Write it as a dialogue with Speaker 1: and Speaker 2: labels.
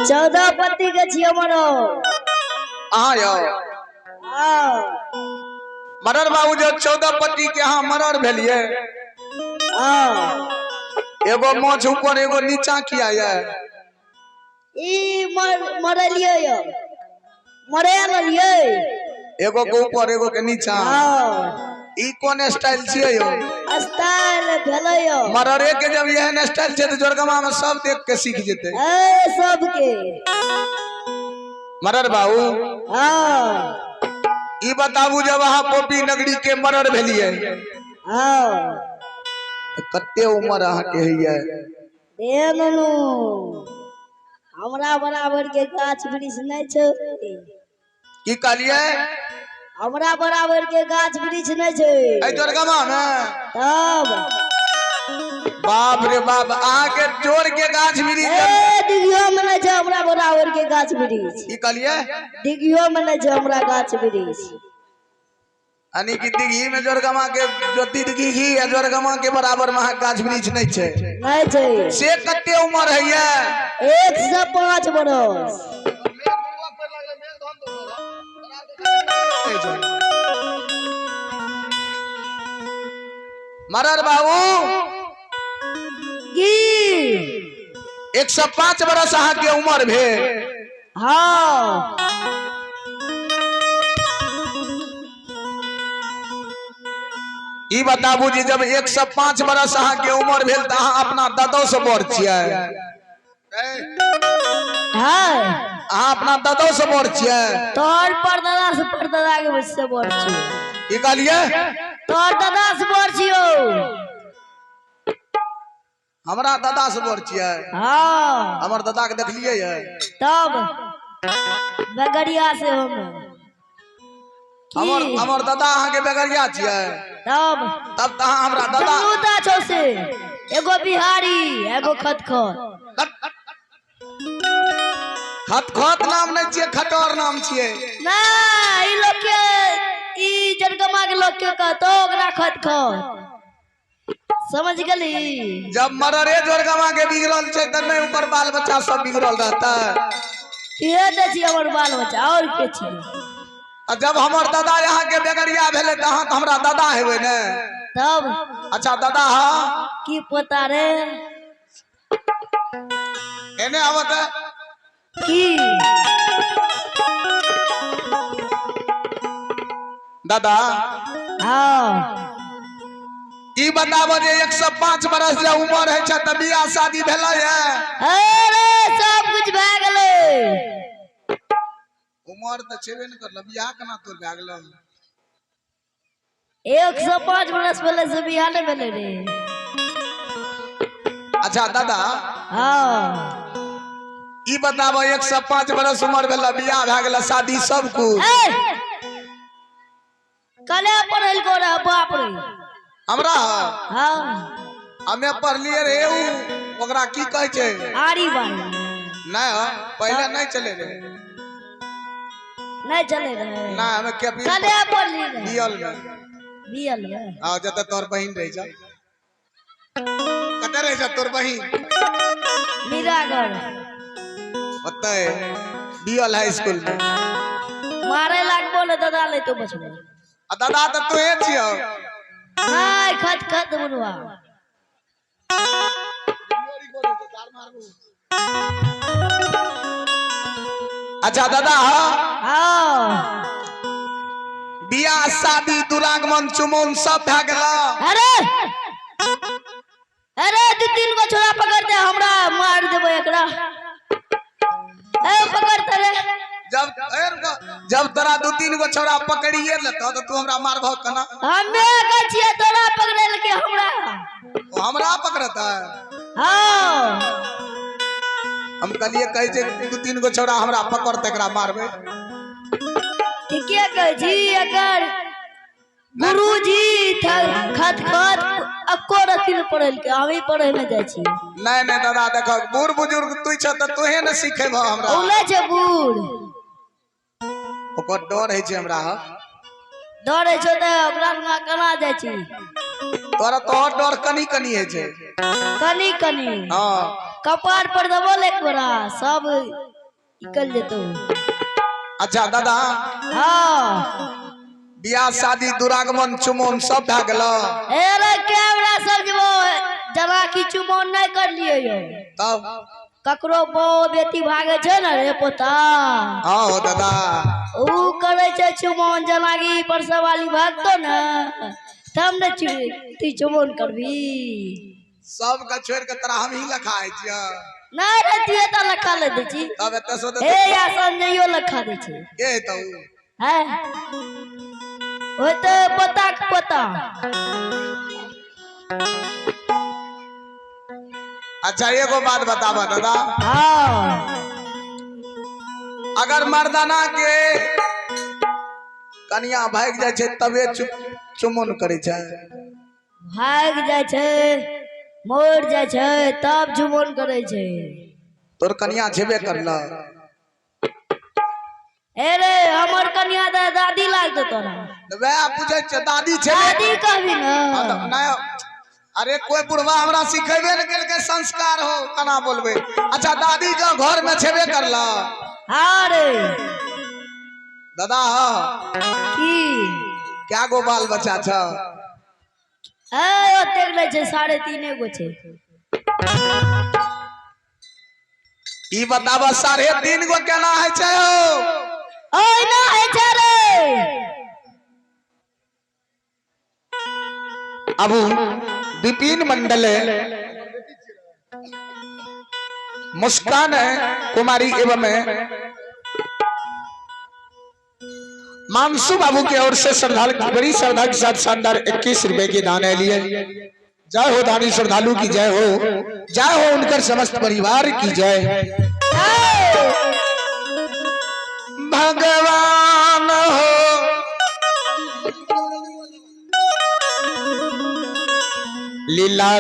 Speaker 1: 14 पति के छियो मरो
Speaker 2: यो मरर बाबू जो 14 पति के यहाँ मरर भेलिए एगो मोछ ऊपर एगो नीचा किया है
Speaker 1: ई मरलिए यो मरे ललिए
Speaker 2: एगो के ऊपर एगो के नीचा ई कौन स्टाइल छिए यो
Speaker 1: स्टाइल भेले यो
Speaker 2: मररे के जब यह स्टाइल छे तो जोरगमा में सब देख के सीख जेते
Speaker 1: ए सब के
Speaker 2: मरर बाबू ई बताबू जब वहां पोपी नगरी के मरर भेलिए कते उम्र अहा के हिए
Speaker 1: ए ननु हमरा बराबर के गाछ वृक्ष नहीं छे
Speaker 2: की कहलिए
Speaker 1: हमरा बराबर के गाछ वृक्ष नहीं छे
Speaker 2: ए जोरगमा में
Speaker 1: तब
Speaker 2: बाप रे बाप आगे जोर के गाछ वृक्ष
Speaker 1: ए दिगियो में नहीं छे हमरा बराबर के गाछ वृक्ष
Speaker 2: की कहलिए
Speaker 1: दिगियो में नहीं छे हमरा गाछ वृक्ष
Speaker 2: यानी कि दिघी में जोरगमा के जो दिघी ही है जोरगमा के बराबर में गाछ वृक्ष नहीं छे
Speaker 1: नहीं छे
Speaker 2: से कते उम्र है ये
Speaker 1: 105 बरस
Speaker 2: मरर बाबू
Speaker 1: की
Speaker 2: 105 बरस अहा के उम्र भे
Speaker 1: हाँ
Speaker 2: ई बताबू जी जब 105 बरस अहा के उम्र भेल त अहा अपना दादो से बड़ छियै
Speaker 1: हां
Speaker 2: अहा अपना दादो से बड़ छियै
Speaker 1: तोर परदादा से परदादा के वजह से बड़ छियै
Speaker 2: की कहलिए
Speaker 1: तोर दादा से बड़ छियो
Speaker 2: हमरा दादा से बड़ छियै
Speaker 1: हां
Speaker 2: हमर दादा के देखलिए ये
Speaker 1: तब बगरिया से
Speaker 2: हमर दादा अहा के बेगरिया छियै
Speaker 1: तब
Speaker 2: त अहा हमरा दादा
Speaker 1: चलूता छौ से एगो बिहारी एगो खतखत
Speaker 2: खतखत नाम नहीं छियै खटोर नाम छियै
Speaker 1: ना ई लोग के ई जनगमा के लोग के कहतो ओकरा खतखत समझ गेली
Speaker 2: जब मररे जोरगमा के बिगड़ल छै त नहीं ऊपर बाल बच्चा सब बिगड़ल रहता
Speaker 1: ये दे छी हमर बाल बच्चा और के छी
Speaker 2: जब हमर दादा यहाँ के बेगरिया भेले त अहा त हमरा दादा हेबे ने
Speaker 1: तब
Speaker 2: अच्छा दादा हा
Speaker 1: की पता रे
Speaker 2: एने आवत
Speaker 1: की
Speaker 2: दादा
Speaker 1: हां
Speaker 2: ई बताबो जे 105 बरस जे उम्र है छ त बियाह शादी भेलै है
Speaker 1: अरे सब कुछ भ गेलै
Speaker 2: उम्र त छेबे न करल बियाह केना तोर भ गेल
Speaker 1: 105 बरस पहले से बियाह नहीं भेले रे
Speaker 2: अच्छा दादा
Speaker 1: हां
Speaker 2: ई बताबो 105 बरस उम्र भेल बियाह भ गेल शादी सब कुछ
Speaker 1: कले पढ़ल को रे बाप रे
Speaker 2: हमरा
Speaker 1: हां
Speaker 2: हमें पढ़लिए रे ओकरा की कहै छै
Speaker 1: आरी बारी
Speaker 2: नहीं पहले नहीं चले रे
Speaker 1: नहीं चले रे
Speaker 2: ना हमें के
Speaker 1: कले पढ़ली रे
Speaker 2: बियल में हां जत तोर बहिन रह जा कते रह जा तोर बहिन
Speaker 1: मीरागढ़
Speaker 2: ओते बियल हाई स्कूल में
Speaker 1: मारे लाग बोले दादा ले तो बचबे
Speaker 2: आ दादा त तोहे छियो
Speaker 1: हाय खत बुनवा
Speaker 2: अच्छा दादा
Speaker 1: हां
Speaker 2: बियाह शादी दुरागमन चुमन सब भ गेला
Speaker 1: अरे अरे 2-3 गो छोरा पकड़ दे हमरा मार देबो एकरा ए पकड़ तरे
Speaker 2: जब तोरा 2-3 गो छोरा पकड़िए लेतो तो तू हमरा मारबो कना
Speaker 1: हमे कहै छियै तोरा पकड़े के
Speaker 2: हमरा पकड़ता
Speaker 1: हां
Speaker 2: हम कलिए कहै छै 2-3 गो छोरा हमरा पकड़ तकरा मारबे
Speaker 1: ठीके कहै छी अगर गुरुजी खत अक्को रतिल पढ़ल के हमी पढ़े में जाय छी
Speaker 2: नहीं दादा देख बूढ़ बुजुर्ग तू छ त तोहे न सिखेबो हमरा
Speaker 1: ओले छै बूढ़
Speaker 2: ओकर डर है छै हमरा
Speaker 1: डर है छै त ओकरा केना जाय छी
Speaker 2: तोरा तोहर डर कनी कनी है
Speaker 1: कनी कनी
Speaker 2: हां
Speaker 1: कपार पर दबो एक बड़ा सब निकल जेतो।
Speaker 2: अच्छा दादा
Speaker 1: हाँ
Speaker 2: बियाह शादी दुरागमन चुमन सब भए गेलो
Speaker 1: अरे कैमरा सब जबो जना की चुमन नहीं कर लियो यो
Speaker 2: तब
Speaker 1: ककरो बो बेटी भागे छे ना रे पोता
Speaker 2: हाँ दादा
Speaker 1: ऊ करे छे चुमन जना की परसा वाली भागतो ना तब न ती चुमन करबी
Speaker 2: सब का छोड़ के तोरा हम ही लखा है छिया
Speaker 1: नहीं रे तिए त लखा ले दै छी
Speaker 2: तब एते सो
Speaker 1: ए या संजयो लखा दै छी
Speaker 2: के तो
Speaker 1: है ओ तो पता के पता।
Speaker 2: अच्छा एगो बात बतावा दादा
Speaker 1: हाँ
Speaker 2: अगर मर्दाना के कनिया भाग जाय छे तबे चुमन करे छे
Speaker 1: भाग जाय छे मोर जाय छे तब चुमन करे छे
Speaker 2: तोर कनिया छेबे करला
Speaker 1: अरे हमर कन्या दादी लाग दो तोरा
Speaker 2: वे पूछे छे दादी छेबे
Speaker 1: दादी कहबी ना
Speaker 2: नहीं अरे कोई बुढ़वा हमरा सिखेबे न केल के संस्कार हो कना बोलबे अच्छा दादी जो घर में छेबे करला
Speaker 1: हाँ रे
Speaker 2: दादा
Speaker 1: की
Speaker 2: क्या गो बाल बच्चा छ
Speaker 1: ए ओतेक ले छे 3.5 गो छे
Speaker 2: ई बतावा 3.5 गो केना है छे हो
Speaker 1: ओय ना है छे रे
Speaker 2: अबू विपिन मंडल मुस्कान कुमारी एवं मानसू बाबू की ओर से श्रद्धालु बड़ी श्रद्धा के साथ शानदार 21 रुपए की दान लिए जय हो दानी श्रद्धालु की जय हो उनकर समस्त परिवार की जय भगवान हो लीला